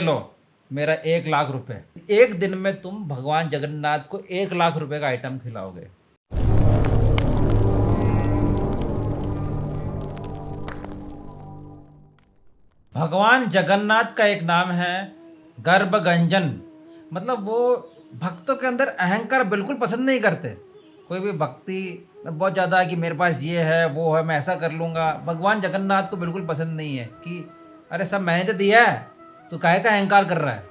लो मेरा 1 लाख रुपए। एक दिन में तुम भगवान जगन्नाथ को 1 लाख रुपए का आइटम खिलाओगे। भगवान जगन्नाथ का एक नाम है गर्भगंजन। मतलब वो भक्तों के अंदर अहंकार बिल्कुल पसंद नहीं करते। कोई भी भक्ति में बहुत ज़्यादा है कि मेरे पास ये है वो है मैं ऐसा कर लूँगा, भगवान जगन्नाथ को बिल्कुल पसंद नहीं है कि अरे सब मैंने तो दिया है, तू काहे का अहंकार कर रहा है।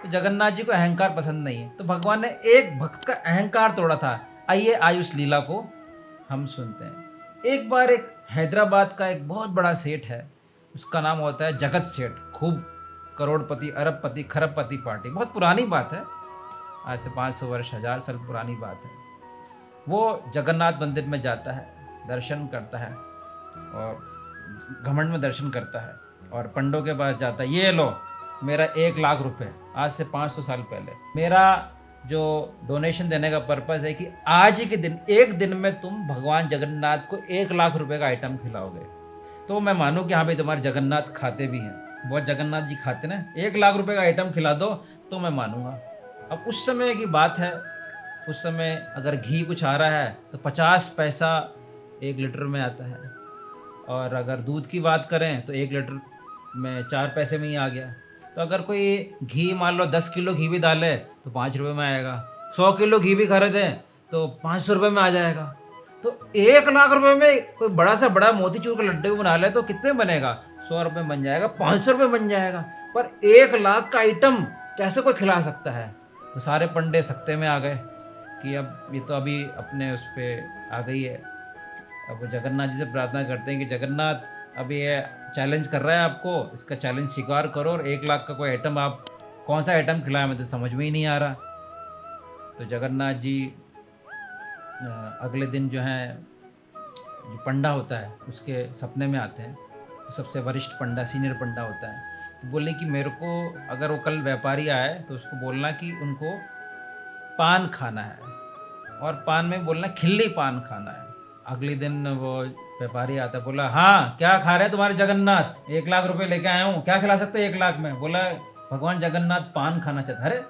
तो जगन्नाथ जी को अहंकार पसंद नहीं है, तो भगवान ने एक भक्त का अहंकार तोड़ा था। आइए आयुष लीला को हम सुनते हैं। एक बार एक हैदराबाद का एक बहुत बड़ा सेठ है, उसका नाम होता है जगत सेठ। खूब करोड़पति अरबपति खरबपति पार्टी, बहुत पुरानी बात है, आज से 500 वर्ष 1000 साल पुरानी बात है। वो जगन्नाथ मंदिर में जाता है, दर्शन करता है और घमंड में दर्शन करता है और पंडों के पास जाता है, ये लो मेरा 1 लाख रुपए, आज से 500 साल पहले मेरा जो डोनेशन देने का पर्पज़ है कि आज ही के दिन एक दिन में तुम भगवान जगन्नाथ को 1 लाख रुपए का आइटम खिलाओगे। तो मैं मानूँ कि हाँ भाई तुम्हारे जगन्नाथ खाते भी हैं, बहुत जगन्नाथ जी खाते ना, 1 लाख रुपए का आइटम खिला दो तो मैं मानूंगा। अब उस समय की बात है, उस समय अगर घी कुछ आ रहा है तो 50 पैसा 1 लीटर में आता है, और अगर दूध की बात करें तो 1 लीटर में 4 पैसे में ही आ गया। तो अगर कोई घी मान लो 10 किलो घी भी डाले तो 5 रुपये में आएगा, 100 किलो घी भी खरीदें तो 500 रुपये में आ जाएगा। तो 1 लाख रुपए में कोई बड़ा से बड़ा मोतीचूर का लड्डू बना ले तो कितने बनेगा, 100 रुपये बन जाएगा, 500 रुपये बन जाएगा। पर 1 लाख का आइटम कैसे कोई खिला सकता है। तो सारे पंडे सकते में आ गए कि अब ये तो अभी अपने उस पर आ गई है। अब वो जगन्नाथ जी से प्रार्थना करते हैं कि जगन्नाथ अब ये चैलेंज कर रहा है आपको, इसका चैलेंज स्वीकार करो और 1 लाख का कोई आइटम, आप कौन सा आइटम खिलाया मुझे समझ में ही नहीं आ रहा। तो जगन्नाथ जी अगले दिन जो है जो पंडा होता है उसके सपने में आते हैं। तो सबसे वरिष्ठ पंडा सीनियर पंडा होता है, तो बोले कि मेरे को अगर वो कल व्यापारी आए तो उसको बोलना कि उनको पान खाना है, और पान में बोलना खिल्ली पान खाना है। अगले दिन वो व्यापारी आता है, बोला हाँ क्या खा रहे हैं तुम्हारे जगन्नाथ, 1 लाख रुपए लेके आया हूँ, क्या खिला सकते हैं 1 लाख में। बोला भगवान जगन्नाथ पान खाना चाहते। अरे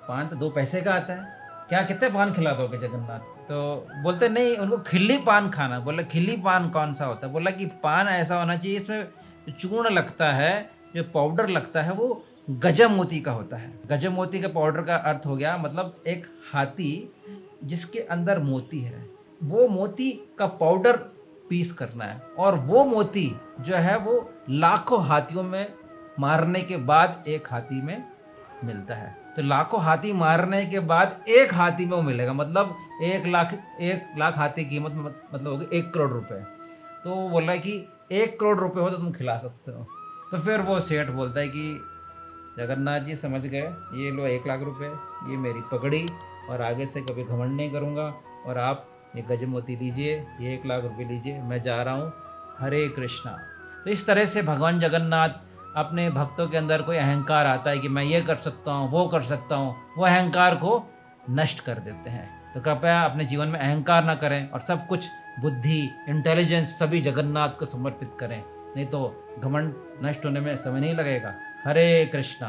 पान तो 2 पैसे का आता है, क्या कितने पान खिला दोगे जगन्नाथ। तो बोलते नहीं उनको खिल्ली पान खाना। बोला खिल्ली पान कौन सा होता है। बोला कि पान ऐसा होना चाहिए इसमें जो चूर्ण लगता है, जो पाउडर लगता है वो गजब मोती का होता है। गजब मोती का पाउडर का अर्थ हो गया मतलब एक हाथी जिसके अंदर मोती है, वो मोती का पाउडर पीस करना है, और वो मोती जो है वो लाखों हाथियों में मारने के बाद एक हाथी में मिलता है। तो लाखों हाथी मारने के बाद एक हाथी में वो मिलेगा, मतलब 1 लाख हाथी की कीमत मतलब होगी 1 करोड़ रुपए। तो वो बोला कि 1 करोड़ रुपए हो तो तुम खिला सकते हो। तो फिर वो सेठ बोलता है कि जगन्नाथ जी समझ गए, ये लो 1 लाख रुपए, ये मेरी पगड़ी, और आगे से कभी घमंड नहीं करूँगा, और आप ये गजमोती लीजिए, ये 1 लाख रुपए लीजिए, मैं जा रहा हूँ, हरे कृष्णा। तो इस तरह से भगवान जगन्नाथ अपने भक्तों के अंदर कोई अहंकार आता है कि मैं ये कर सकता हूँ वो कर सकता हूँ, वो अहंकार को नष्ट कर देते हैं। तो कृपया अपने जीवन में अहंकार ना करें और सब कुछ बुद्धि इंटेलिजेंस सभी जगन्नाथ को समर्पित करें, नहीं तो घमंड नष्ट होने में समय नहीं लगेगा। हरे कृष्णा।